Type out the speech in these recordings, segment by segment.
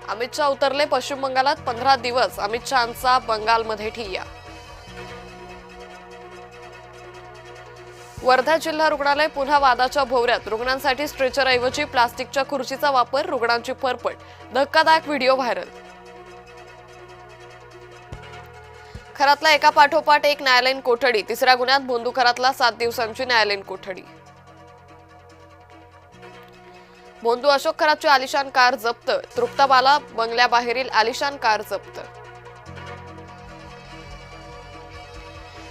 अमित शाह उतरले पश्चिम बंगालात 15 दिवस अमित शहांचा बंगालमध्ये ठिय्या। वर्धा जिल्हा रुग्णालय पुन्हा वादाच्या भोवऱ्यात। रुग्णांसाठी स्ट्रेचरऐवजी प्लास्टिकच्या खुर्चीचा वापर, रुग्णांची फरफट। धक्कादायक व्हिडिओ व्हायरल। खरातला एका पाठोपाठ एक न्यायालयीन कोठडी। तिसऱ्या गुन्ह्यात भोंदू खरातला 7 दिवसांची न्यायालयीन कोठडी। भोंदू अशोक खरातची आलिशान कार जप्त। तृप्ताबाला बंगल्याबाहेरील आलिशान कार जप्त।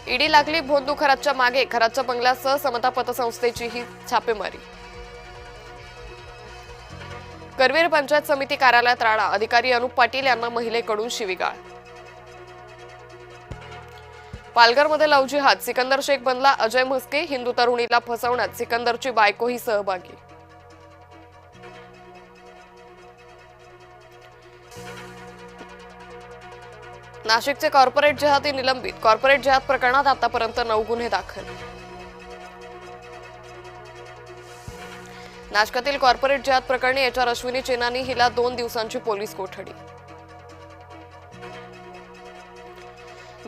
ईडी लागली भोंदू खरातच्या मागे। खरातच्या बंगल्यासह समता पतसंस्थेची ही छापेमारी। करवीर पंचायत समिती कार्यालयात राडा। अधिकारी अनुप पाटील यांना महिलेकडून शिवीगाळ। पालघरमध्ये लव्ह जिहाद। सिकंदर शेख बनला अजय म्हस्के। हिंदू तरुणीला फसवण्यात सिकंदरची बायकोही सहभागी। नाशिकचे कॉर्पोरेट जिहादी निलंबित। कॉर्पोरेट जिहाद प्रकरणात आतापर्यंत 9 गुन्हे दाखल। नाशिकातील कॉर्पोरेट जिहाद प्रकरणी एचआर अश्विनी चेनानी हिला 2 दिवसांची पोलीस कोठडी।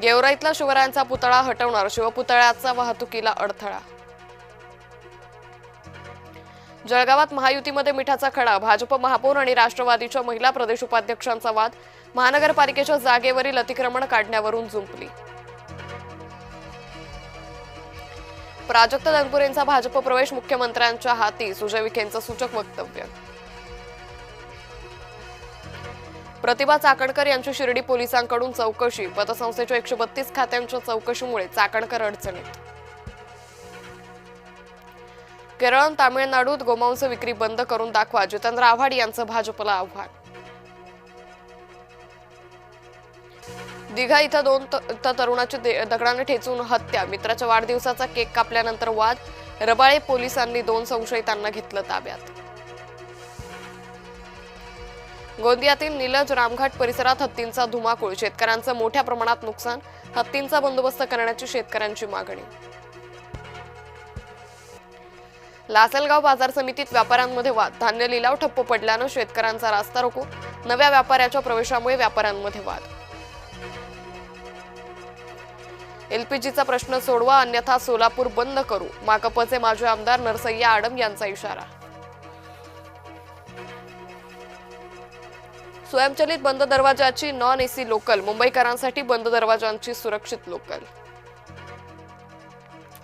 गेवराईतला शिवरायांचा पुतळा हटवणार। शिवपुतळ्याचा वाहतुकीला अडथळा। जळगावात महायुतीमध्ये मिठाचा खडा। भाजप महापौर आणि राष्ट्रवादीच्या महिला प्रदेश उपाध्यक्षांचा वाद। महानगरपालिकेच्या जागेवरील अतिक्रमण काढण्यावरून जुंपली। प्राजक्त तनपुरेंचा भाजप प्रवेश मुख्यमंत्र्यांच्या हाती। सुजय विखेंचं सूचक वक्तव्य। प्रतिभा चाकणकर यांची शिर्डी पोलिसांकडून चौकशी। पतसंस्थेच्या 132 खात्यांच्या चौकशीमुळे चाकणकर अडचणीत। केरळ तामिळनाडूत गोमांस विक्री बंद करून दाखवा। जितेंद्र आव्हाड यांचं भाजपला आव्हान। दिघा इथं 2 तरुणाची दगडाने ठेचून हत्या। मित्राच्या वाढदिवसाचा केक कापल्यानंतर वाद। रबाळे पोलिसांनी 2 संशयितांना घेतलं ताब्यात। गोंदियातील निलज रामघाट परिसरात हत्तींचा धुमाकूळ। शेतकऱ्यांचं मोठ्या प्रमाणात नुकसान। हत्तींचा बंदोबस्त करण्याची शेतकऱ्यांची मागणी। लासलगाव बाजार समितीत व्यापाऱ्यांमध्ये वाद। धान्य लिलाव ठप्प पडल्यानं शेतकऱ्यांचा रास्ता रोको। नव्या व्यापाऱ्याच्या प्रवेशामुळे व्यापाऱ्यांमध्ये वाद। एलपीजीचा प्रश्न सोडवा अन्यथा सोलापूर बंद करू। माकपचे माजी आमदार नरसय्या आडम यांचा इशारा। स्वयंचलित बंद दरवाजाची नॉन एसी लोकल। मुंबईकरांसाठी बंद दरवाजांची सुरक्षित लोकल।